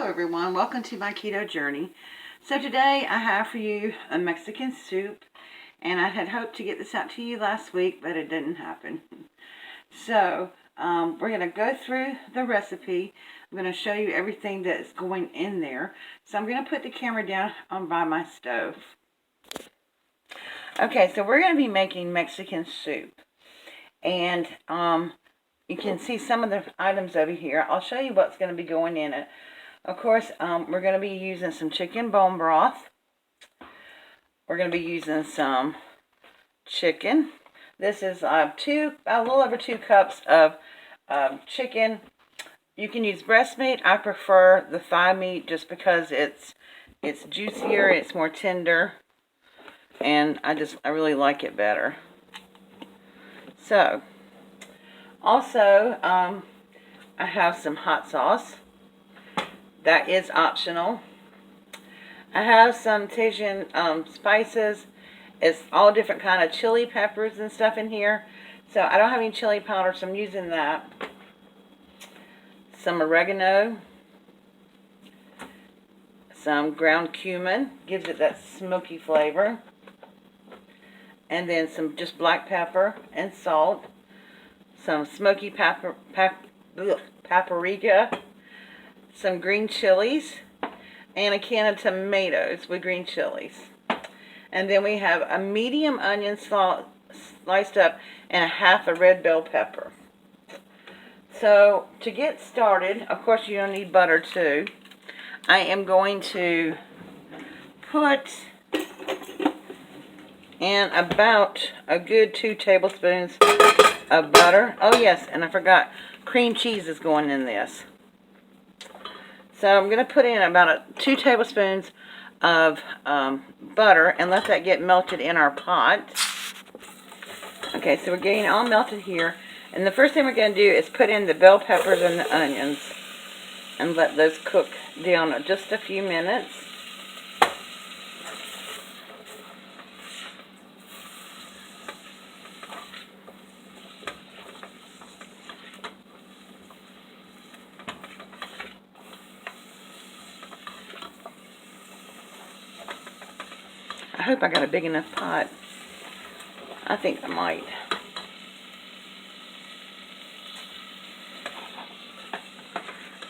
everyone, welcome to my keto journey. So today I have for you a Mexican soup, and I had hoped to get this out to you last week, but it didn't happen. So we're going to go through the recipe. I'm going to show you everything that's going in there. So I'm going to put the camera down on by my stove. Okay, so we're going to be making Mexican soup, and you can see some of the items over here. I'll show you what's going to be going in it. Of course, we're going to be using some chicken bone broth. We're going to be using some chicken. This is a little over 2 cups of chicken. You can use breast meat. I prefer the thigh meat just because it's juicier, it's more tender, and I really like it better. So, also, I have some hot sauce. That is optional. I have some Tajin spices. It's all different kind of chili peppers and stuff in here. So I don't have any chili powder, so I'm using that. Some oregano. Some ground cumin. Gives it that smoky flavor. And then some just black pepper and salt. Some smoky paprika. Some green chilies, and a can of tomatoes with green chilies. And then we have a medium onion sliced up and a half a red bell pepper. So to get started, of course you'll need butter too. I am going to put in about a good 2 tablespoons of butter. Oh yes, and I forgot, cream cheese is going in this. So I'm going to put in about 2 tablespoons of butter and let that get melted in our pot. Okay, so we're getting it all melted here. And the first thing we're going to do is put in the bell peppers and the onions and let those cook down just a few minutes. I hope I got a big enough pot. I think I might.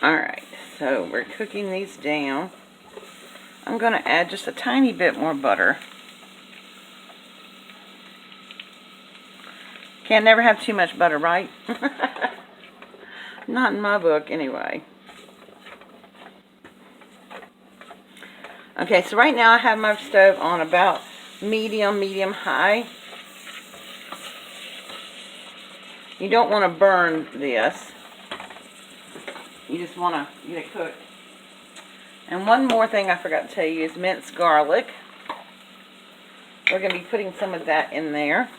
Alright, so we're cooking these down. I'm going to add just a tiny bit more butter. Can't never have too much butter, right? Not in my book, anyway. Okay, so right now I have my stove on about medium high. You don't want to burn this. You just want to get it cooked. And one more thing I forgot to tell you is minced garlic. We're going to be putting some of that in there.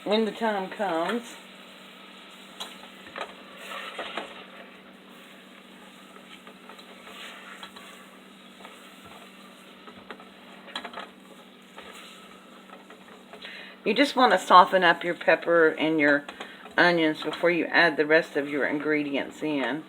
When the time comes. You just want to soften up your pepper and your onions before you add the rest of your ingredients in.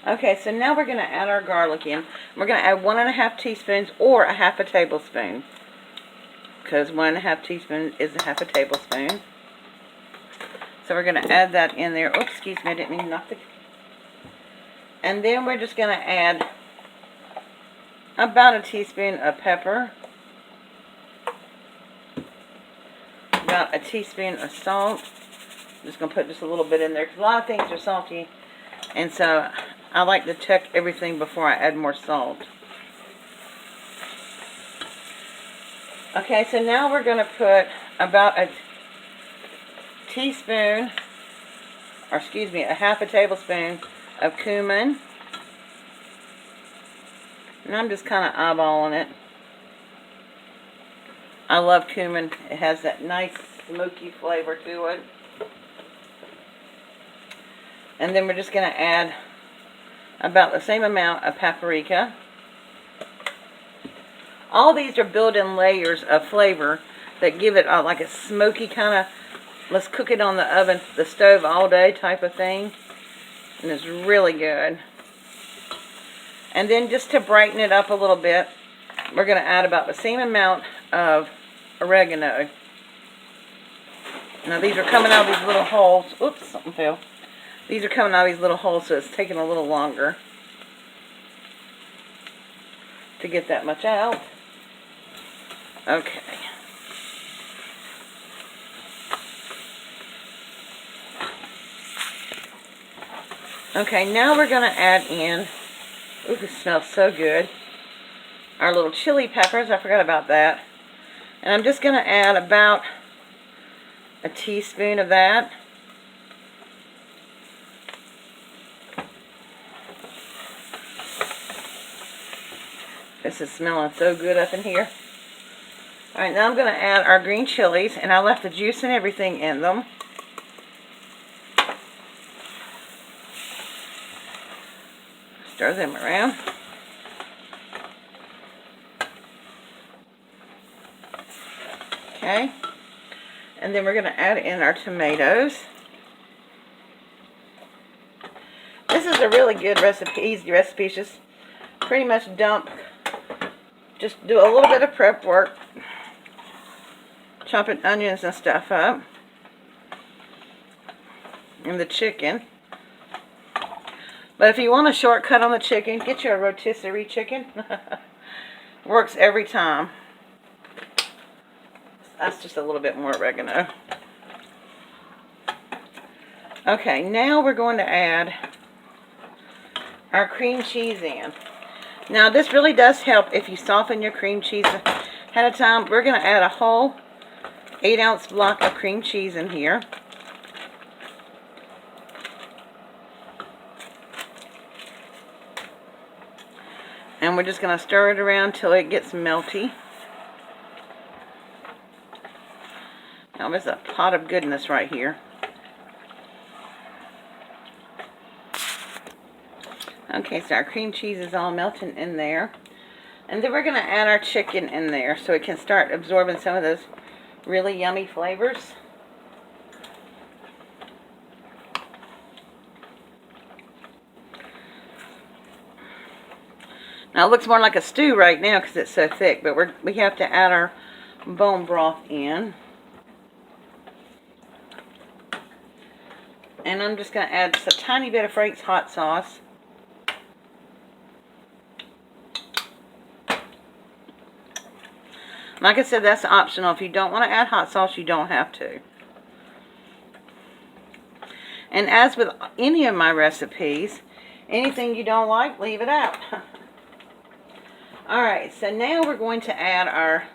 Okay, so now we're going to add our garlic in. We're going to add 1½ teaspoons or a ½ tablespoon. Because 1½ teaspoon is a ½ tablespoon. So we're going to add that in there. Oops, excuse me, I didn't mean to knock the... And then we're just going to add about a teaspoon of pepper. About a teaspoon of salt. I'm just going to put just a little bit in there because a lot of things are salty. And so I like to check everything before I add more salt. Okay, so now we're going to put about a teaspoon, or excuse me, a ½ tablespoon of cumin. And I'm just kind of eyeballing it. I love cumin. It has that nice smoky flavor to it. And then we're just going to add about the same amount of paprika. All these are built-in layers of flavor that give it like a smoky kind of, let's cook it on the oven, the stove all day type of thing. And it's really good. And then just to brighten it up a little bit, we're going to add about the same amount of oregano. Now these are coming out of these little holes. Oops, something fell. These are coming out of these little holes, so it's taking a little longer to get that much out. Okay. Okay, now we're going to add in, ooh, this smells so good, our little chili peppers. I forgot about that. And I'm just going to add about a teaspoon of that. This is smelling so good up in here. Alright, now I'm going to add our green chilies, and I left the juice and everything in them. Stir them around. Okay. And then we're going to add in our tomatoes. This is a really good recipe, easy recipe. It's just pretty much just do a little bit of prep work. Chopping onions and stuff up. And the chicken. But if you want a shortcut on the chicken, get you a rotisserie chicken. Works every time. That's just a little bit more oregano. Okay, now we're going to add our cream cheese in. Now this really does help if you soften your cream cheese ahead of time. We're going to add a whole 8-ounce block of cream cheese in here. And we're just going to stir it around till it gets melty. Now there's a pot of goodness right here. Okay, so our cream cheese is all melting in there. And then we're going to add our chicken in there so it can start absorbing some of those really yummy flavors. Now it looks more like a stew right now because it's so thick, but we have to add our bone broth in. And I'm just going to add just a tiny bit of Frank's hot sauce. Like I said, that's optional. If you don't want to add hot sauce, you don't have to. And as with any of my recipes, anything you don't like, leave it out. Alright, so now we're going to add our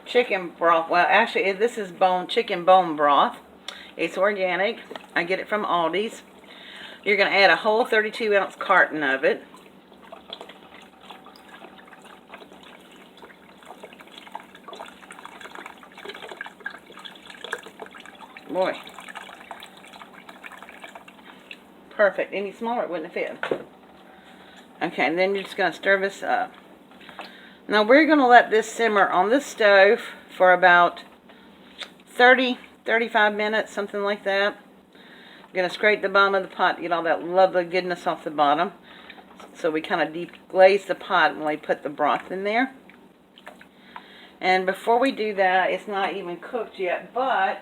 chicken broth. Well, actually, this is chicken bone broth. It's organic. I get it from Aldi's. You're going to add a whole 32-ounce carton of it. Boy. Perfect. Any smaller it wouldn't have fit. Okay, and then you're just going to stir this up. Now we're going to let this simmer on the stove for about 35 minutes, something like that. I'm going to scrape the bottom of the pot to get all that lovely goodness off the bottom. So we kind of deep glaze the pot when we put the broth in there. And before we do that, it's not even cooked yet, but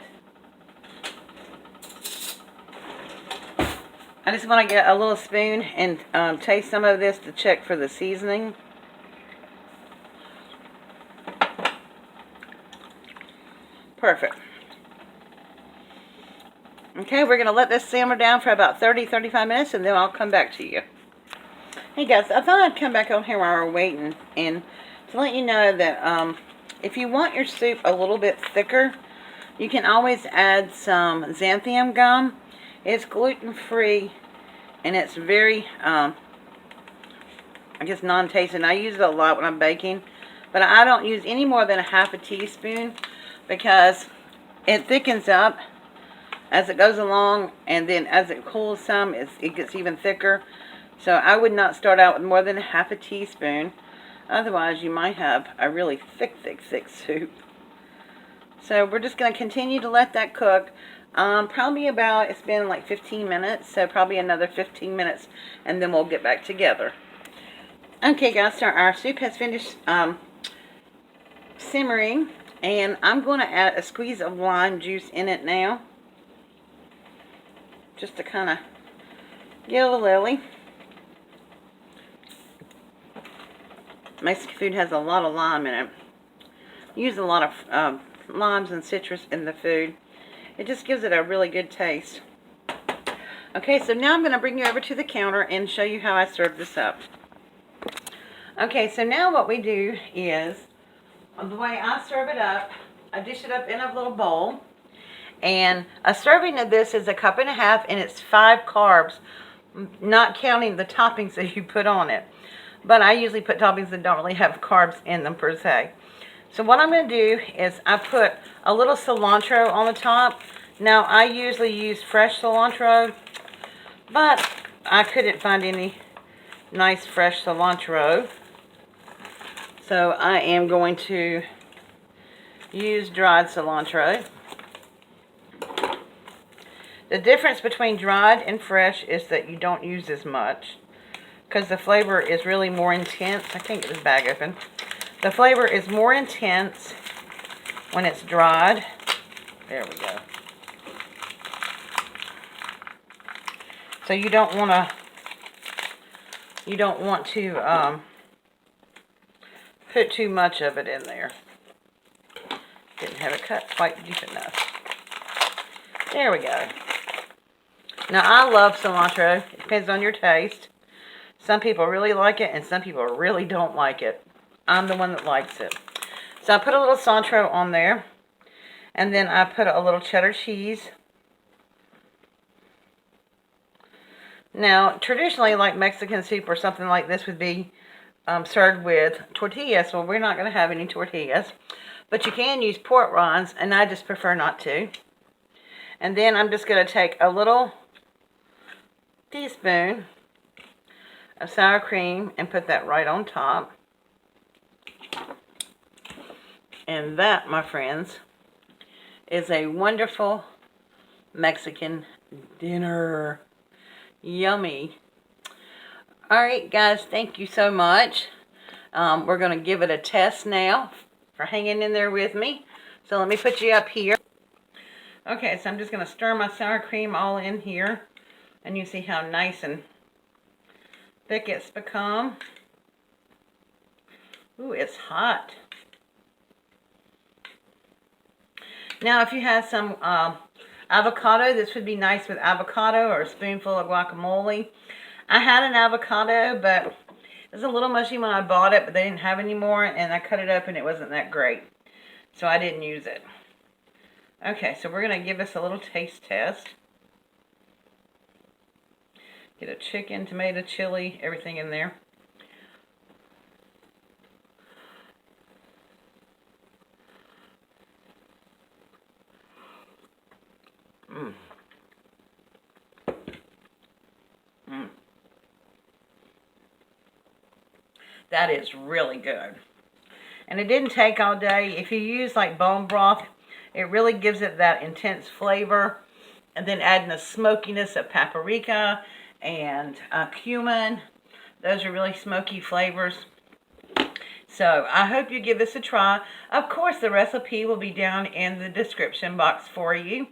I just want to get a little spoon and taste some of this to check for the seasoning. Perfect. Okay, we're going to let this simmer down for about 30-35 minutes, and then I'll come back to you. Hey guys, I thought I'd come back on here while we're waiting and to let you know that if you want your soup a little bit thicker, you can always add some xanthan gum. It's gluten-free, and it's very, I guess, non-tasting. I use it a lot when I'm baking, but I don't use any more than a half a teaspoon because it thickens up as it goes along, and then as it cools some, it gets even thicker. So I would not start out with more than half a teaspoon. Otherwise, you might have a really thick soup. So we're just going to continue to let that cook. Probably about, it's been like 15 minutes, so probably another 15 minutes, and then we'll get back together. Okay, guys, so our soup has finished simmering, and I'm going to add a squeeze of lime juice in it now, just to kind of get a lily. Mexican food has a lot of lime in it. Use a lot of limes and citrus in the food. It just gives it a really good taste. Okay, so now I'm going to bring you over to the counter and show you how I serve this up. Okay, so now what we do is, the way I serve it up, I dish it up in a little bowl. And a serving of this is 1.5 cups, and it's 5 carbs, not counting the toppings that you put on it. But I usually put toppings that don't really have carbs in them per se. So what I'm going to do is I put a little cilantro on the top. Now I usually use fresh cilantro, but I couldn't find any nice fresh cilantro. So I am going to use dried cilantro. The difference between dried and fresh is that you don't use as much, because the flavor is really more intense. I can't get this bag open. The flavor is more intense when it's dried. There we go. So you don't want to put too much of it in there. Didn't have it cut quite deep enough. There we go. Now I love cilantro. It depends on your taste. Some people really like it and some people really don't like it. I'm the one that likes it. So I put a little cilantro on there. And then I put a little cheddar cheese. Now, traditionally, like Mexican soup or something like this would be served with tortillas. Well, we're not going to have any tortillas. But you can use pork rinds, and I just prefer not to. And then I'm just going to take a little teaspoon of sour cream and put that right on top. And that, my friends, is a wonderful Mexican dinner. Yummy. Alright, guys, thank you so much. We're going to give it a test now for hanging in there with me. So let me put you up here. Okay, so I'm just going to stir my sour cream all in here. And you see how nice and thick it's become. Ooh, it's hot. Now, if you have some avocado, this would be nice with avocado or a spoonful of guacamole. I had an avocado, but it was a little mushy when I bought it, but they didn't have any more, and I cut it up and it wasn't that great. So I didn't use it. Okay, so we're going to give this a little taste test. Get a chicken, tomato, chili, everything in there. That is really good. And it didn't take all day. If you use like bone broth, it really gives it that intense flavor. And then adding the smokiness of paprika and cumin. Those are really smoky flavors. So I hope you give this a try. Of course, the recipe will be down in the description box for you.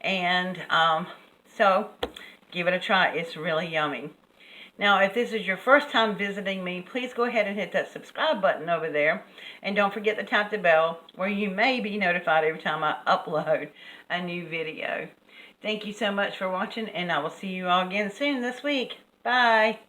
And so give it a try. It's really yummy. Now, if this is your first time visiting me, please go ahead and hit that subscribe button over there. And don't forget to tap the bell where you may be notified every time I upload a new video. Thank you so much for watching, and I will see you all again soon this week. Bye.